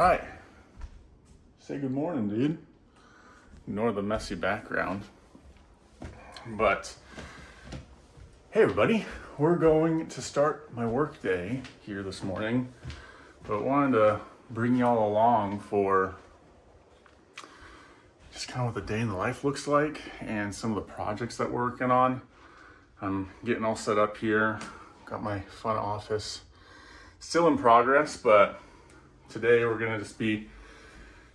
All right, say good morning, dude. Ignore the messy background. But hey, everybody, we're going to start my work day here this morning, but wanted to bring y'all along for just kind of what the day in the life looks like and some of the projects that we're working on. I'm getting all set up here. Got my fun office still in progress, but today we're gonna just be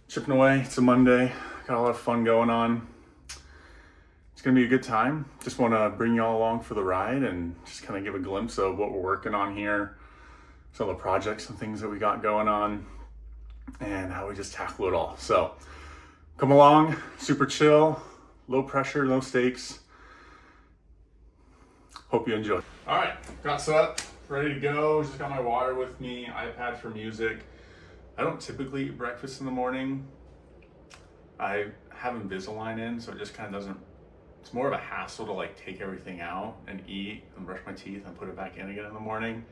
chipping away. It's a Monday, got a lot of fun going on. It's gonna be a good time. Just wanna bring y'all along for the ride and just kind of give a glimpse of what we're working on here, some of the projects and things that we got going on, and how we just tackle it all. So come along, super chill, low pressure, no stakes. Hope you enjoy. All right, got set up, ready to go. Just got my water with me, iPad for music. I don't typically eat breakfast in the morning. I have Invisalign in, so it just kind of doesn't, it's more of a hassle to like take everything out and eat and brush my teeth and put it back in again in the morning.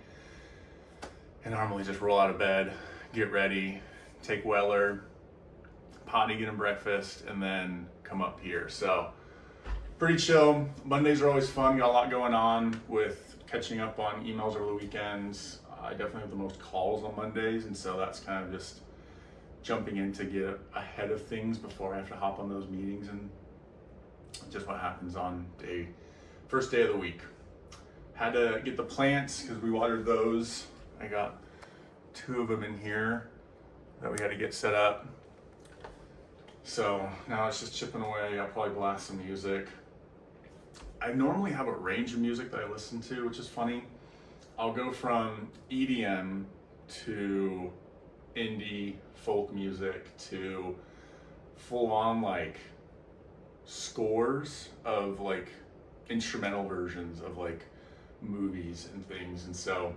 And normally just roll out of bed, get ready, take Weller, potty, get him breakfast, and then come up here. So pretty chill. Mondays are always fun. Got a lot going on with catching up on emails over the weekends. I definitely have the most calls on Mondays, and so that's kind of just jumping in to get ahead of things before I have to hop on those meetings, and just what happens on first day of the week. Had to get the plants because we watered those. I got 2 of them in here that we had to get set up. So now it's just chipping away. I'll probably blast some music. I normally have a range of music that I listen to, which is funny. I'll go from EDM to indie folk music to full on like scores of like instrumental versions of like movies and things. And so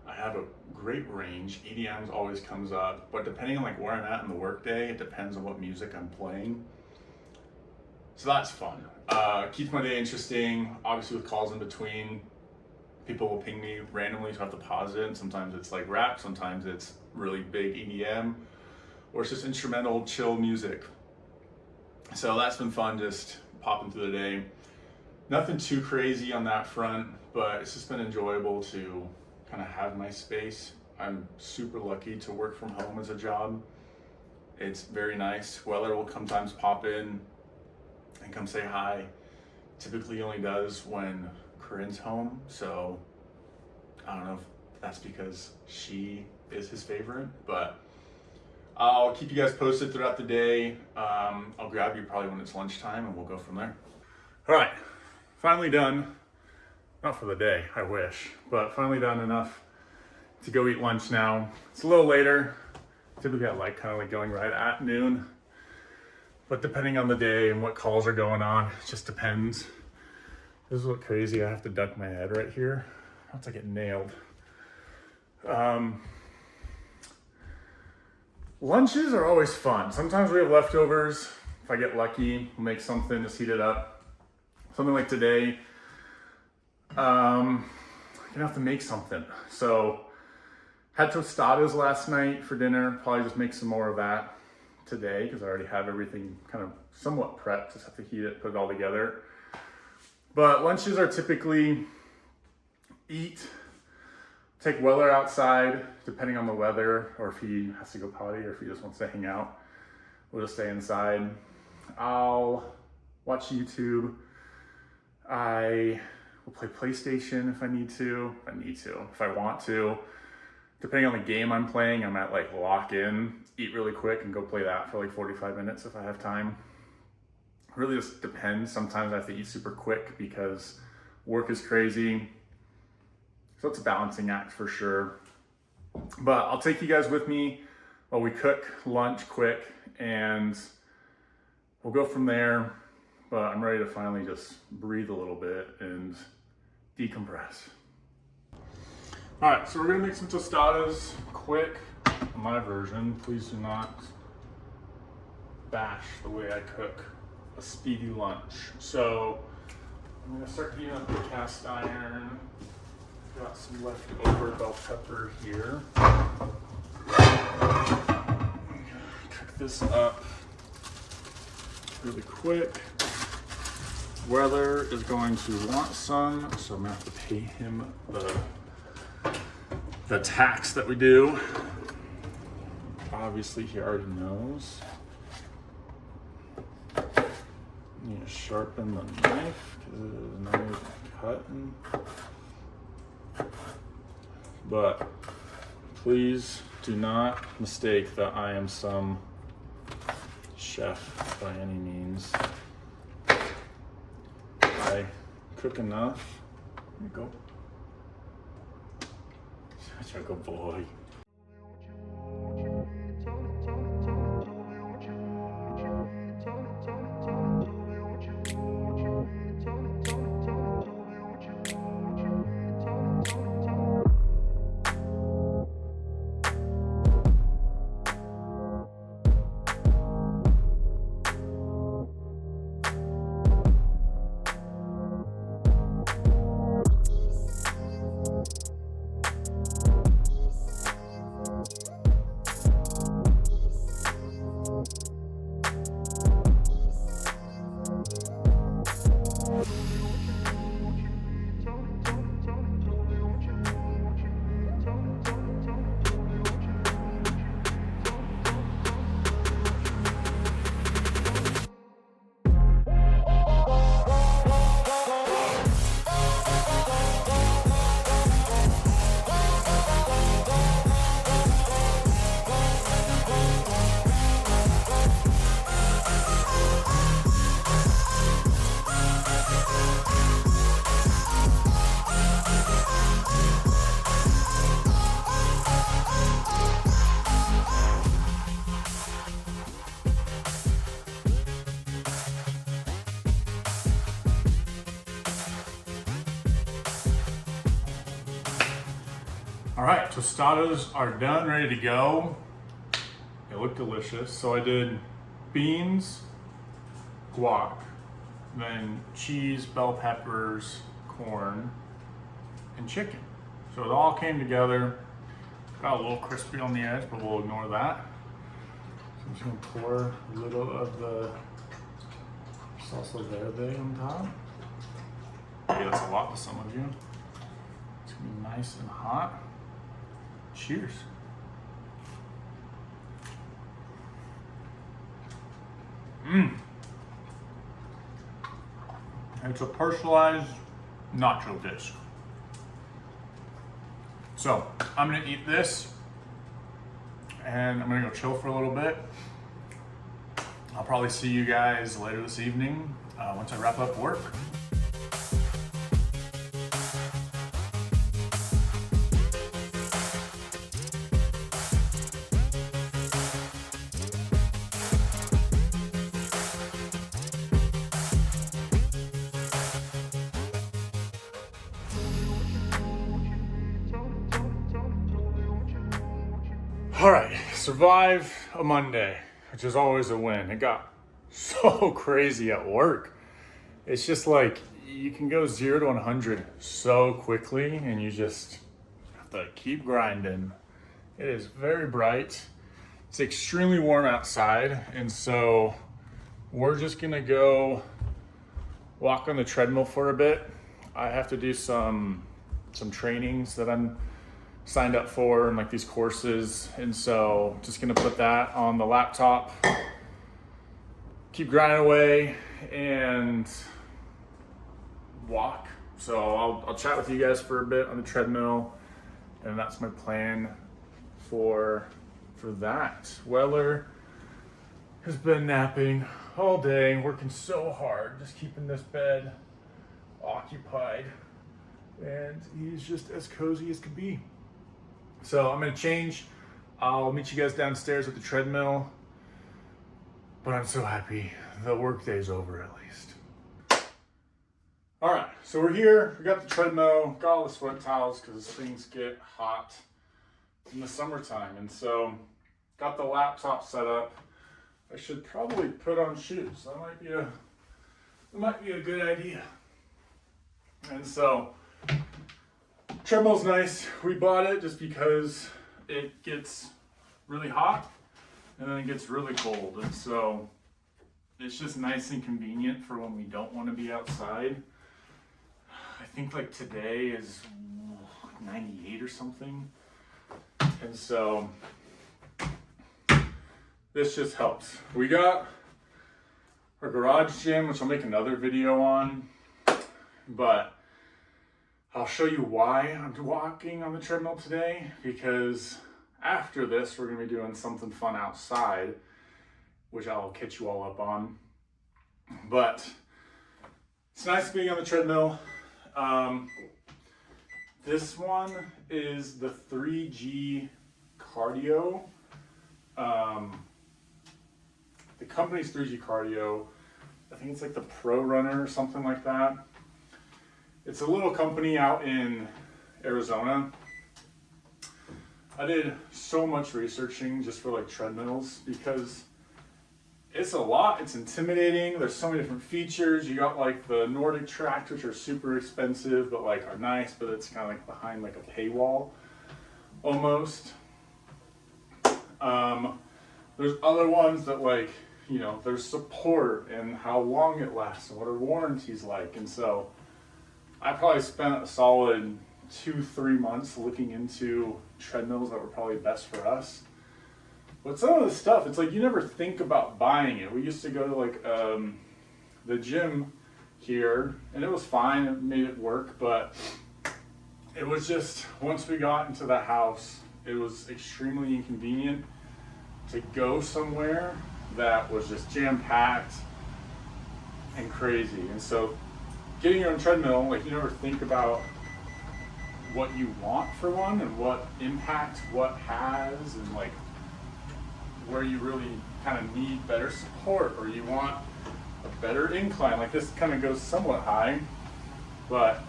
I have a great range. EDM always comes up, but depending on like where I'm at in the workday, it depends on what music I'm playing. So that's fun. Keeps my day interesting. Obviously with calls in between, people will ping me randomly, so I have to pause it. And sometimes it's like rap, sometimes it's really big EDM, or it's just instrumental, chill music. So that's been fun, just popping through the day. Nothing too crazy on that front, but it's just been enjoyable to kind of have my space. I'm super lucky to work from home as a job. It's very nice. Weller will sometimes pop in and come say hi. Typically only does when Corinne's home, so I don't know if that's because she is his favorite, but I'll keep you guys posted throughout the day. I'll grab you probably when it's lunchtime and we'll go from there. All right, finally done. Not for the day, I wish, but finally done enough to go eat lunch now. It's a little later. Typically I like kind of like going right at noon, but depending on the day and what calls are going on, it just depends. This is what crazy, I have to duck my head right here. Once I get nailed. Lunches are always fun. Sometimes we have leftovers. If I get lucky, we'll make something, just heat it up. Something like today, I'm gonna have to make something. So, had tostadas last night for dinner. Probably just make some more of that today because I already have everything kind of somewhat prepped. Just have to heat it, put it all together. But lunches are typically eat, take Weller outside, depending on the weather, or if he has to go potty, or if he just wants to hang out, we'll just stay inside. I'll watch YouTube. I will play PlayStation if I need to. If I want to. Depending on the game I'm playing, I might like lock in, eat really quick, and go play that for like 45 minutes if I have time. Really just depends. Sometimes I have to eat super quick because work is crazy. So it's a balancing act for sure. But I'll take you guys with me while we cook lunch quick and we'll go from there. But I'm ready to finally just breathe a little bit and decompress. All right, so we're gonna make some tostadas quick. My version, please do not bash the way I cook a speedy lunch. So I'm gonna start heating up the cast iron. Got some leftover bell pepper here. this up really quick. Weller is going to want some, so I'm gonna have to pay him the tax that we do. Obviously, he already knows. You need to sharpen the knife because it is not cutting. But please do not mistake that I am some chef by any means. I cook enough. Here you go. Such a good boy. All right, tostadas are done, ready to go. They look delicious. So I did beans, guac, then cheese, bell peppers, corn, and chicken. So it all came together. Got a little crispy on the edge, but we'll ignore that. So I'm just gonna pour a little of the salsa verde on top. Maybe that's a lot to some of you. It's gonna be nice and hot. Cheers. It's a personalized nacho dish. So I'm gonna eat this and I'm gonna go chill for a little bit. I'll probably see you guys later this evening once I wrap up work. All right, survive a Monday, which is always a win. It got so crazy at work. It's just like you can go 0 to 100 so quickly and you just have to keep grinding. It is very bright. It's extremely warm outside. And so we're just gonna go walk on the treadmill for a bit. I have to do some trainings that I'm signed up for and like these courses, and so just gonna put that on the laptop, keep grinding away and walk. So I'll chat with you guys for a bit on the treadmill, and that's my plan for that. Weller has been napping all day, working so hard, just keeping this bed occupied, and he's just as cozy as could be. So I'm gonna change. I'll meet you guys downstairs at the treadmill. But I'm so happy the work day's over at least. All right, so we're here. We got the treadmill, got all the sweat towels because things get hot in the summertime. And so got the laptop set up. I should probably put on shoes. That might be a good idea. And so treadmill's nice. We bought it just because it gets really hot and then it gets really cold. And so it's just nice and convenient for when we don't want to be outside. I think like today is 98 or something. And so this just helps. We got our garage gym, which I'll make another video on, but I'll show you why I'm walking on the treadmill today, because after this, we're gonna be doing something fun outside, which I'll catch you all up on. But it's nice being on the treadmill. This one is the 3G Cardio. The company's 3G Cardio. I think it's like the Pro Runner or something like that. It's a little company out in Arizona. I did so much researching just for like treadmills because it's a lot. It's intimidating. There's so many different features. You got like the Nordic tracks, which are super expensive, but like are nice, but it's kind of like behind like a paywall almost. There's other ones that like, you know, there's support and how long it lasts and what are warranties like. And so I probably spent a solid 2-3 months looking into treadmills that were probably best for us. But some of the stuff, it's like you never think about buying it. We used to go to like the gym here, and it was fine. It made it work, but it was just, once we got into the house, it was extremely inconvenient to go somewhere that was just jam-packed and crazy. And so getting your own treadmill, like you never think about what you want for one and what impact what has, and like where you really kind of need better support, or you want a better incline. Like this kind of goes somewhat high, but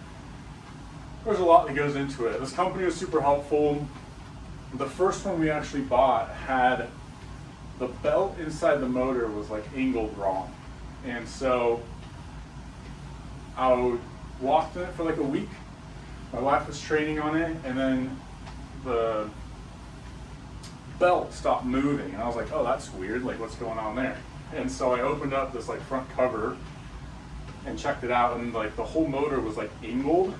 there's a lot that goes into it. This company was super helpful. The first one we actually bought had the belt inside the motor was like angled wrong. And so I walked in it for like a week. My wife was training on it, and then the belt stopped moving, and I was like, oh, that's weird, like what's going on there? And so I opened up this like front cover and checked it out, and like the whole motor was like angled,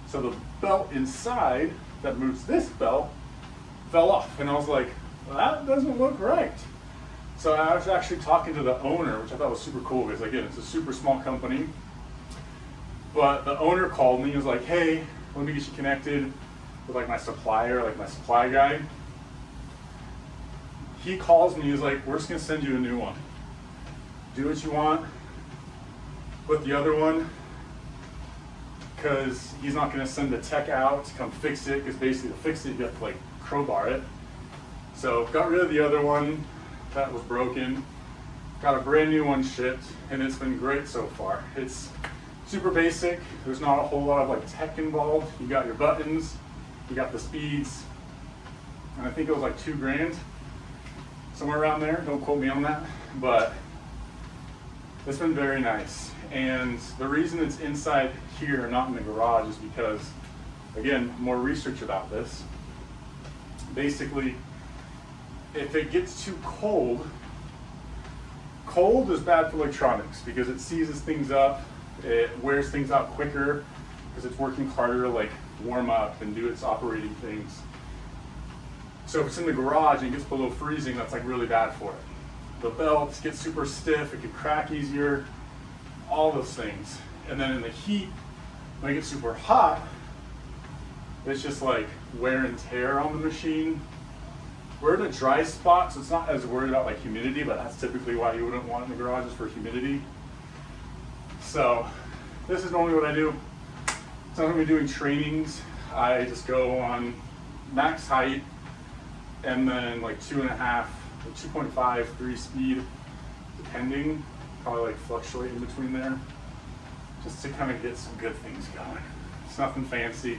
so the belt inside that moves this belt fell off, and I was like, well, that doesn't look right. So I was actually talking to the owner, which I thought was super cool, because again, it's a super small company, but the owner called me and was like, hey, let me get you connected with like my supplier, like my supply guy. He calls me, he's like, we're just gonna send you a new one. Do what you want with the other one, because he's not gonna send the tech out to come fix it, because basically to fix it, you have to like crowbar it. So got rid of the other one that was broken, got a brand new one shipped, and it's been great so far. It's super basic. There's not a whole lot of like tech involved. You got your buttons, you got the speeds, and I think it was like $2,000. Somewhere around there, don't quote me on that, but it's been very nice. And the reason it's inside here, not in the garage, is because, again, more research about this. Basically, if it gets too cold, cold is bad for electronics because it seizes things up, it wears things out quicker because it's working harder to like warm up and do its operating things. So if it's in the garage and it gets below freezing, that's like really bad for it. The belts get super stiff, it can crack easier, all those things. And then in the heat, when it gets super hot, it's just like wear and tear on the machine. We're in a dry spot, so it's not as worried about like humidity, but that's typically why you wouldn't want it in the garage, is for humidity. So this is normally what I do. So when we're doing trainings, I just go on max height, and then like 2.5, 2.5, 3 speed, depending, probably like fluctuate in between there, just to kind of get some good things going. It's nothing fancy,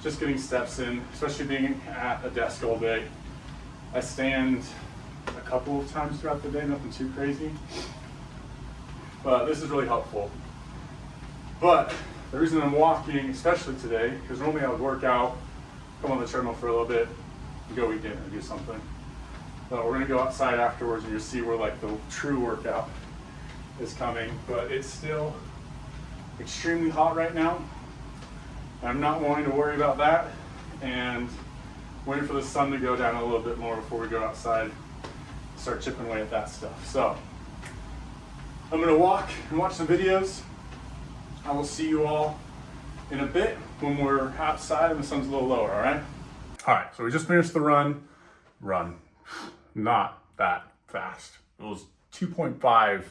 just getting steps in, especially being at a desk all day. I stand a couple of times throughout the day, nothing too crazy, but this is really helpful. But the reason I'm walking, especially today, because normally I would work out, come on the treadmill for a little bit, go eat dinner, do something. So we're gonna go outside afterwards and you'll see where like the true workout is coming, but it's still extremely hot right now. I'm not wanting to worry about that and waiting for the sun to go down a little bit more before we go outside and start chipping away at that stuff. So I'm gonna walk and watch some videos. I will see you all in a bit when we're outside and the sun's a little lower, all right? All right, so we just finished the run. Not that fast. It was 2.5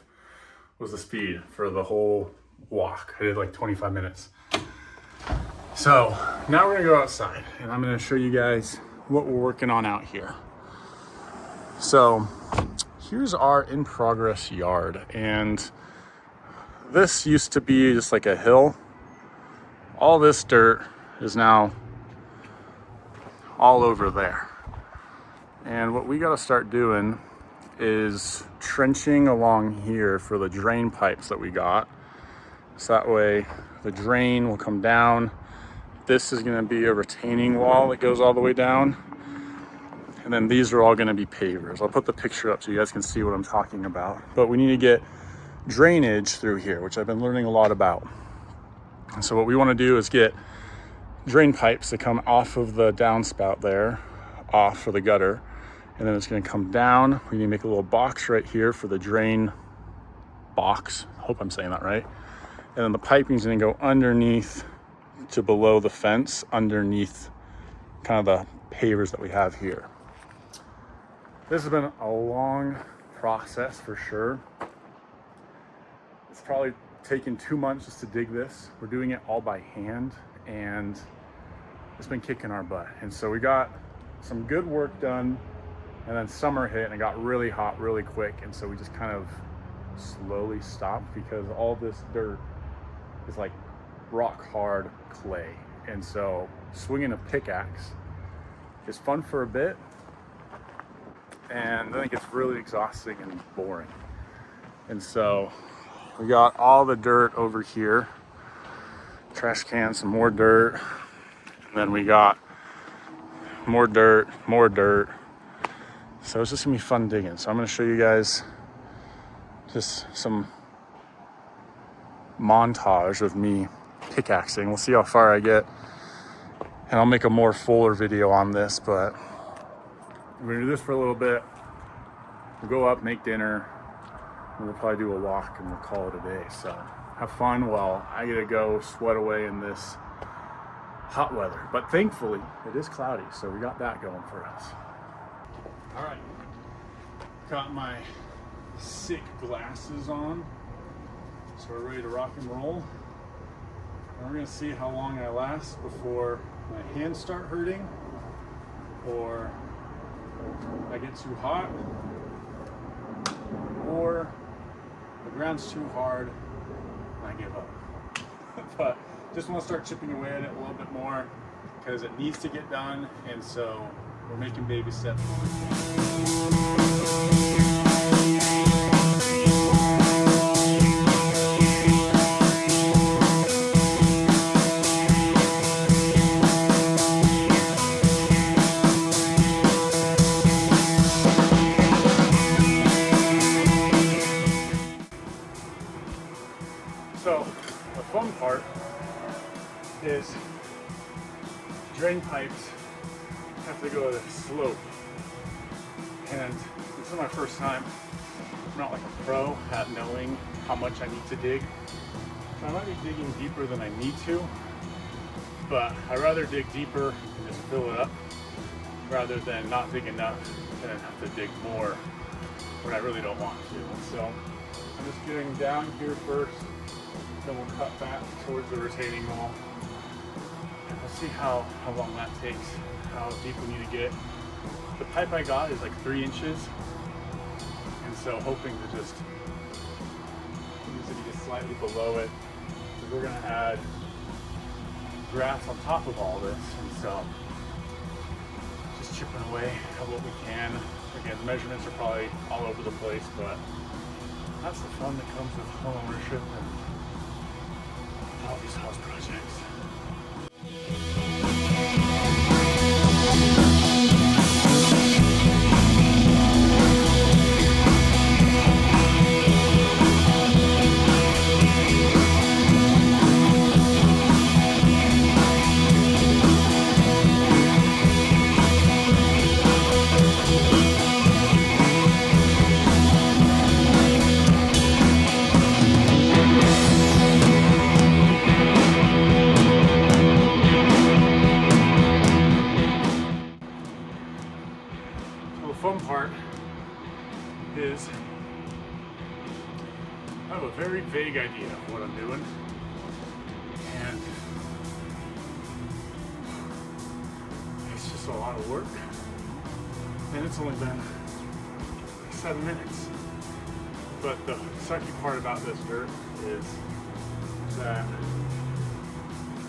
was the speed for the whole walk. I did like 25 minutes. So now we're gonna go outside and I'm gonna show you guys what we're working on out here. So here's our in progress yard, and this used to be just like a hill. All this dirt is now all over there. And what we gotta start doing is trenching along here for the drain pipes that we got. So that way the drain will come down. This is gonna be a retaining wall that goes all the way down. And then these are all gonna be pavers. I'll put the picture up so you guys can see what I'm talking about. But we need to get drainage through here, which I've been learning a lot about. And so what we wanna do is get drain pipes that come off of the downspout there, off for the gutter. And then it's gonna come down. We need to make a little box right here for the drain box. Hope I'm saying that right. And then the piping's gonna go underneath to below the fence, underneath kind of the pavers that we have here. This has been a long process for sure. It's probably taken 2 months just to dig this. We're doing it all by hand and it's been kicking our butt. And so we got some good work done, and then summer hit and it got really hot really quick. And so we just kind of slowly stopped because all this dirt is like rock hard clay. And so swinging a pickaxe is fun for a bit, and then it gets really exhausting and boring. And so we got all the dirt over here, trash can, some more dirt, and then we got more dirt. So it's just gonna be fun digging. So I'm gonna show you guys just some montage of me pickaxing. We'll see how far I get, and I'll make a more fuller video on this, but we're gonna do this for a little bit. We'll go up, make dinner, and we'll probably do a walk and we'll call it a day. So have fun while I get to go sweat away in this hot weather. But thankfully it is cloudy, so we got that going for us. All right, got my sick glasses on, so we're ready to rock and roll. And we're gonna see how long I last before my hands start hurting or I get too hot or the ground's too hard and I give up. But just want to start chipping away at it a little bit more because it needs to get done, and so we're making baby steps. So the fun part is drain pipes have to go at a slope, and this is my first time. I'm not like a pro at knowing how much I need to dig, so I might be digging deeper than I need to, but I'd rather dig deeper and just fill it up rather than not dig enough and then have to dig more when I really don't want to. And so I'm just getting down here first, then we'll cut back towards the retaining wall. And we'll see how long that takes, how deep we need to get. The pipe I got is like 3 inches. And so hoping to just, it needs to be just slightly below it, because we're gonna add grass on top of all this. And so just chipping away at what we can. Again, the measurements are probably all over the place, but that's the fun that comes with home ownership and all these house projects. part is I have a very vague idea of what I'm doing, and it's just a lot of work, and it's only been like 7 minutes. But the sucky part about this dirt is that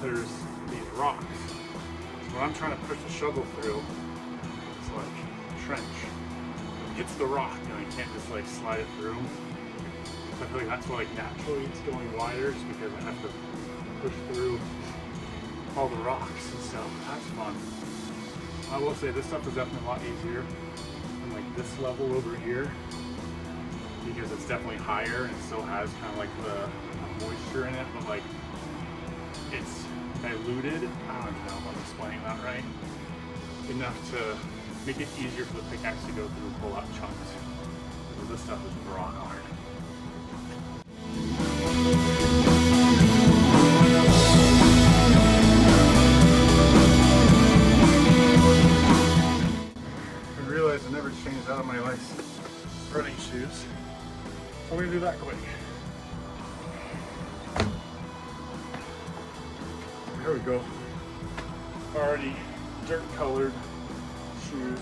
there's these rocks. So when I'm trying to push the shovel through, it's like a trench. It hits the rock, and I can't just like slide it through. So I feel like that's why like naturally it's going wider, just because I have to push through all the rocks, and so that's fun. I will say this stuff is definitely a lot easier than like this level over here, because it's definitely higher and it still has kind of like the moisture in it, but like it's diluted. I don't even know if I'm explaining that right. Enough to make it easier for the pickaxe to go through and pull out chunks. So this stuff is rock hard. I realized I never changed out of my like running shoes. So I'm gonna do that quick. There we go. Already dirt colored shoes.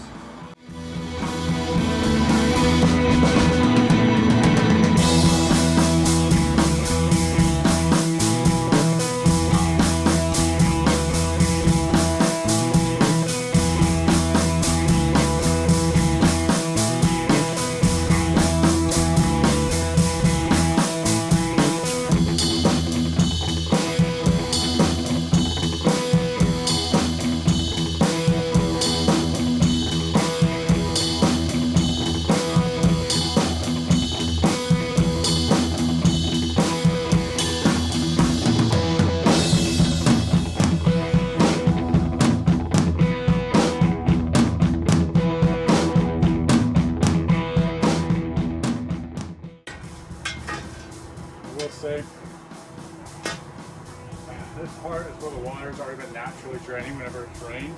Say this part is where the water's already been naturally draining whenever it's rained.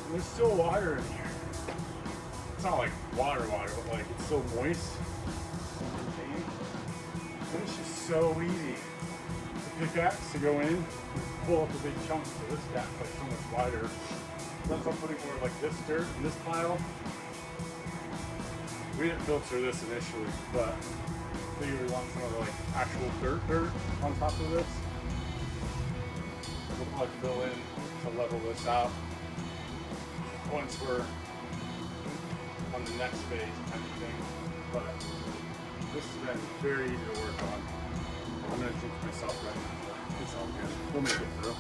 And there's still water in here. It's not like water, but like it's still moist. And it's just so easy. The pickaxe to go in and pull up the big chunks of this gap, like so much wider. That's why I'm putting more of like this dirt in this pile. We didn't filter this initially, but I figured we want some of the like actual dirt on top of this. We'll probably fill in to level this out once we're on the next phase kind of thing. But this has been very easy to work on. I'm gonna jinx myself right now, but it's all good. We'll make it through.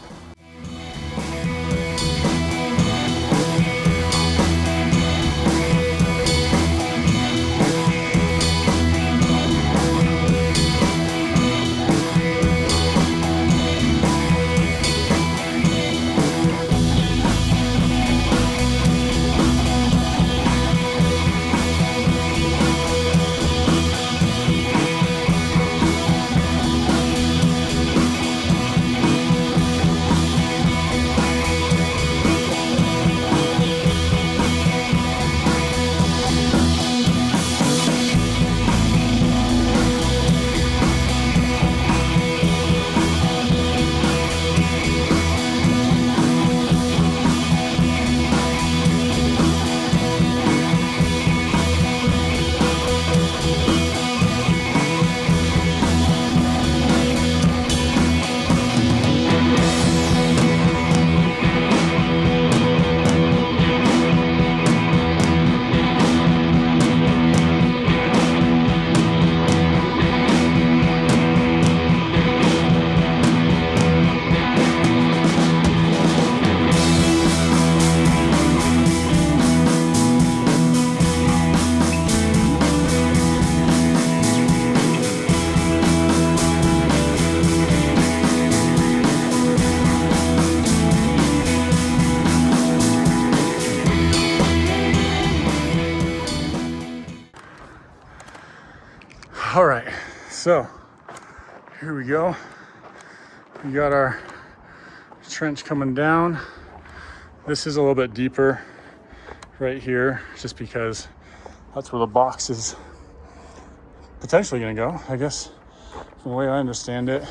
All right, so here we go. We got our trench coming down. This is a little bit deeper. right here, just because that's where the box is potentially gonna go, I guess, from the way I understand it.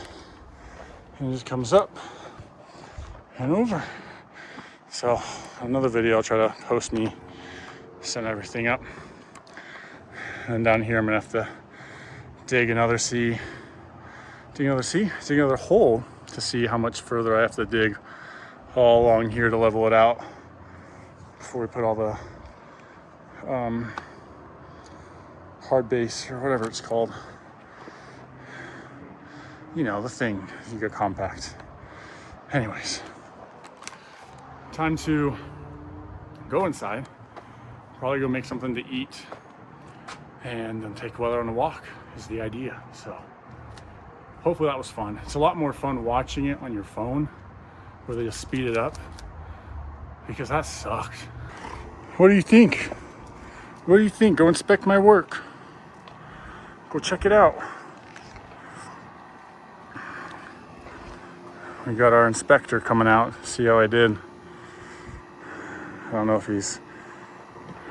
And it just comes up and over. So another video I'll try to post me setting everything up. And down here I'm gonna have to dig another hole to see how much further I have to dig all along here to level it out before we put all the hard base or whatever it's called. You know, the thing you get compact. Anyways, time to go inside, probably go make something to eat, and then take Weather on a walk is the idea. So hopefully that was fun. It's a lot more fun watching it on your phone where they just speed it up, because that sucked. What do you think? What do you think? Go inspect my work. Go check it out. We got our inspector coming out, see how I did. I don't know if he's,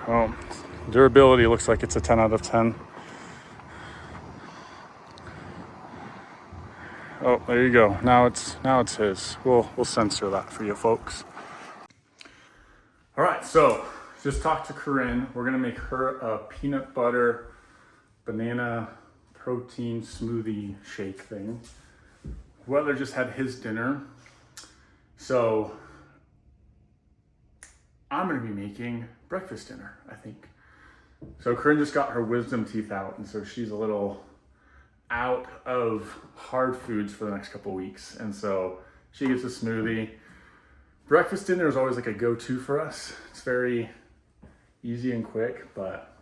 oh, durability looks like it's a 10 out of 10. Oh, there you go. Now it's his. We'll censor that for you folks. All right, so just talked to Corinne. We're gonna make her a peanut butter banana protein smoothie shake thing. Weather just had his dinner, so I'm gonna be making breakfast dinner, I think. So Corinne just got her wisdom teeth out, and so she's a little out of hard foods for the next couple weeks, and so she gets a smoothie. Breakfast dinner is always like a go-to for us. It's very easy and quick, but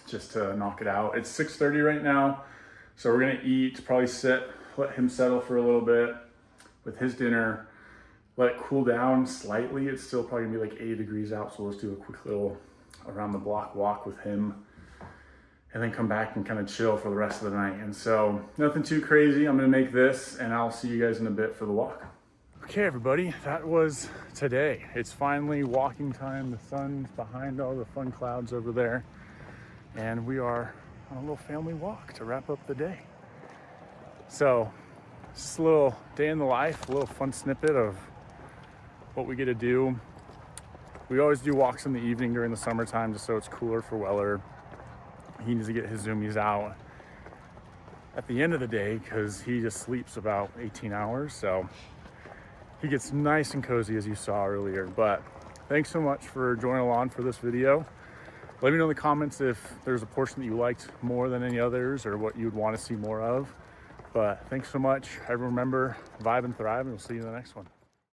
just to knock it out. It's 6:30 right now, so we're gonna eat, probably let him settle for a little bit with his dinner, let it cool down slightly. It's still probably gonna be like 80 degrees out, so let's do a quick little around the block walk with him, and then come back and kind of chill for the rest of the night. And so nothing too crazy. I'm gonna make this, and I'll see you guys in a bit for the walk. Okay, everybody, that was today. It's finally walking time. The sun's behind all the fun clouds over there, and we are on a little family walk to wrap up the day. So just a little day in the life, a little fun snippet of what we get to do. We always do walks in the evening during the summertime, just so it's cooler for Weller. He needs to get his zoomies out at the end of the day because he just sleeps about 18 hours. So he gets nice and cozy, as you saw earlier. But thanks so much for joining along for this video. Let me know in the comments if there's a portion that you liked more than any others, or what you'd want to see more of. But thanks so much. Remember, vibe and thrive, and we'll see you in the next one.